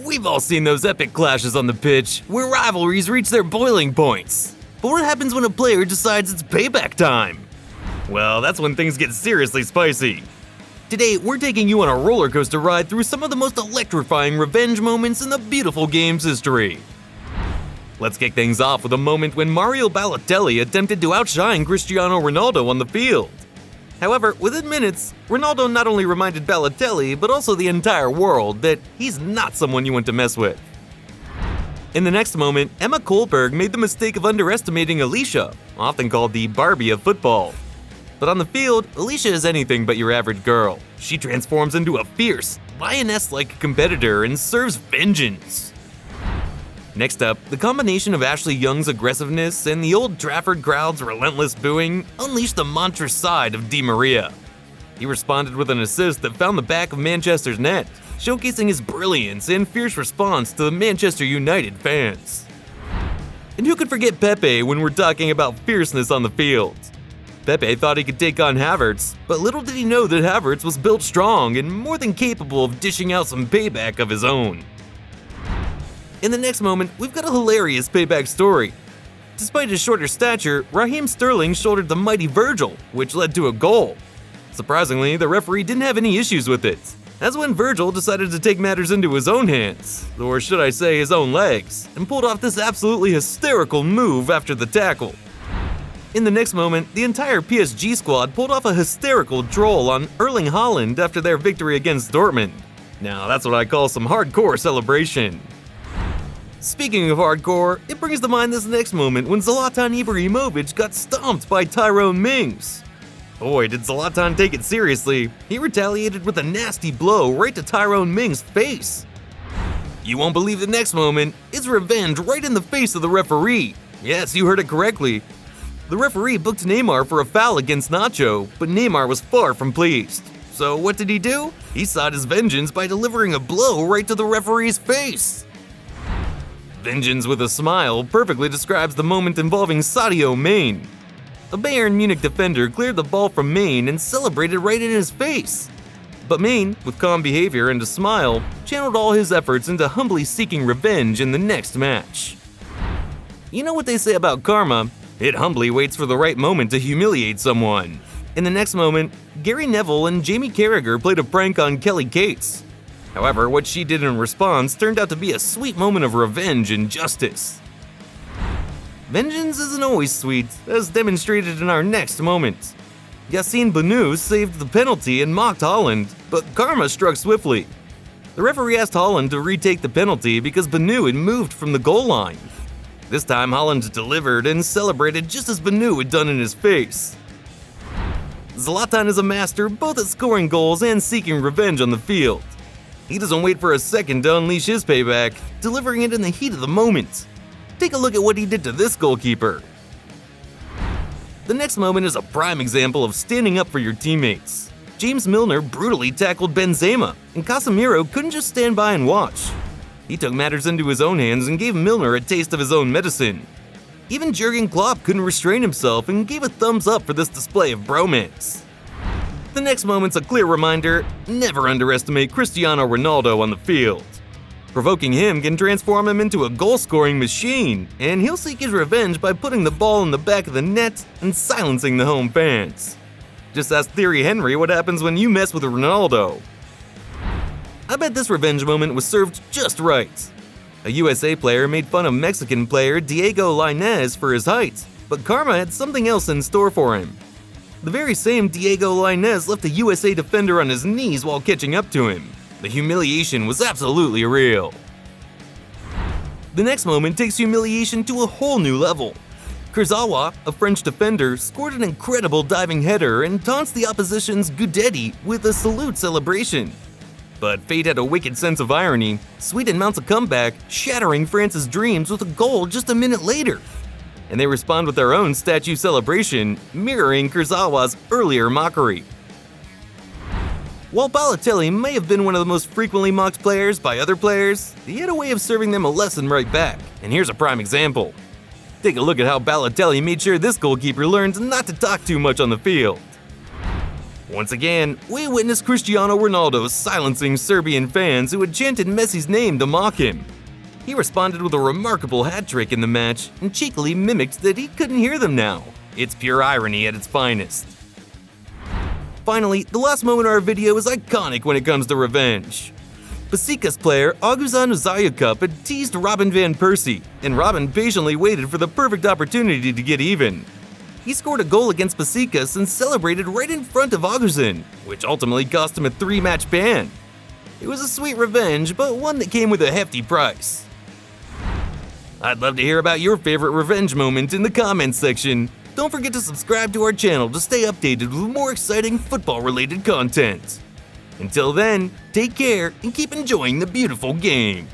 We've all seen those epic clashes on the pitch, where rivalries reach their boiling points. But what happens when a player decides it's payback time? Well, that's when things get seriously spicy. Today, we're taking you on a roller coaster ride through some of the most electrifying revenge moments in the beautiful game's history. Let's kick things off with a moment when Mario Balotelli attempted to outshine Cristiano Ronaldo on the field. However, within minutes, Ronaldo not only reminded Balotelli, but also the entire world that he's not someone you want to mess with. In the next moment, Emma Kohlberg made the mistake of underestimating Alicia, often called the Barbie of football. But on the field, Alicia is anything but your average girl. She transforms into a fierce, lioness-like competitor and serves vengeance. Next up, the combination of Ashley Young's aggressiveness and the Old Trafford crowd's relentless booing unleashed the monstrous side of Di Maria. He responded with an assist that found the back of Manchester's net, showcasing his brilliance and fierce response to the Manchester United fans. And who could forget Pepe when we're talking about fierceness on the field? Pepe thought he could take on Havertz, but little did he know that Havertz was built strong and more than capable of dishing out some payback of his own. In the next moment, we've got a hilarious payback story. Despite his shorter stature, Raheem Sterling shouldered the mighty Virgil, which led to a goal. Surprisingly, the referee didn't have any issues with it. That's when Virgil decided to take matters into his own hands, or should I say his own legs, and pulled off this absolutely hysterical move after the tackle. In the next moment, the entire PSG squad pulled off a hysterical troll on Erling Haaland after their victory against Dortmund. Now that's what I call some hardcore celebration. Speaking of hardcore, it brings to mind this next moment when Zlatan Ibrahimovic got stomped by Tyrone Mings. Boy, did Zlatan take it seriously. He retaliated with a nasty blow right to Tyrone Mings' face. You won't believe the next moment. It's revenge right in the face of the referee. Yes, you heard it correctly. The referee booked Neymar for a foul against Nacho, but Neymar was far from pleased. So what did he do? He sought his vengeance by delivering a blow right to the referee's face. Vengeance with a smile perfectly describes the moment involving Sadio Mane. A Bayern Munich defender cleared the ball from Mane and celebrated right in his face. But Mane, with calm behavior and a smile, channeled all his efforts into humbly seeking revenge in the next match. You know what they say about karma? It humbly waits for the right moment to humiliate someone. In the next moment, Gary Neville and Jamie Carragher played a prank on Kelly Cates. However, what she did in response turned out to be a sweet moment of revenge and justice. Vengeance isn't always sweet, as demonstrated in our next moment. Yassine Bounou saved the penalty and mocked Haaland, but karma struck swiftly. The referee asked Haaland to retake the penalty because Bounou had moved from the goal line. This time, Haaland delivered and celebrated just as Bounou had done in his face. Zlatan is a master both at scoring goals and seeking revenge on the field. He doesn't wait for a second to unleash his payback, delivering it in the heat of the moment. Take a look at what he did to this goalkeeper. The next moment is a prime example of standing up for your teammates. James Milner brutally tackled Benzema, and Casemiro couldn't just stand by and watch. He took matters into his own hands and gave Milner a taste of his own medicine. Even Jurgen Klopp couldn't restrain himself and gave a thumbs up for this display of bromance. The next moment's a clear reminder, never underestimate Cristiano Ronaldo on the field. Provoking him can transform him into a goal-scoring machine, and he'll seek his revenge by putting the ball in the back of the net and silencing the home fans. Just ask Thierry Henry what happens when you mess with Ronaldo. I bet this revenge moment was served just right. A USA player made fun of Mexican player Diego Lainez for his height, but karma had something else in store for him. The very same Diego Lainez left a USA defender on his knees while catching up to him. The humiliation was absolutely real. The next moment takes humiliation to a whole new level. Kurzawa, a French defender, scored an incredible diving header and taunts the opposition's Gudetti with a salute celebration. But fate had a wicked sense of irony. Sweden mounts a comeback, shattering France's dreams with a goal just a minute later. And they respond with their own statue celebration, mirroring Kurzawa's earlier mockery. While Balotelli may have been one of the most frequently mocked players by other players, he had a way of serving them a lesson right back, and here's a prime example. Take a look at how Balotelli made sure this goalkeeper learned not to talk too much on the field. Once again, we witnessed Cristiano Ronaldo silencing Serbian fans who had chanted Messi's name to mock him. He responded with a remarkable hat trick in the match and cheekily mimicked that he couldn't hear them now. It's pure irony at its finest. Finally, the last moment of our video is iconic when it comes to revenge. Besiktas player Augustin Uzayukup had teased Robin van Persie, and Robin patiently waited for the perfect opportunity to get even. He scored a goal against Besiktas and celebrated right in front of Augustin, which ultimately cost him a 3-match ban. It was a sweet revenge, but one that came with a hefty price. I'd love to hear about your favorite revenge moment in the comments section. Don't forget to subscribe to our channel to stay updated with more exciting football-related content. Until then, take care and keep enjoying the beautiful game.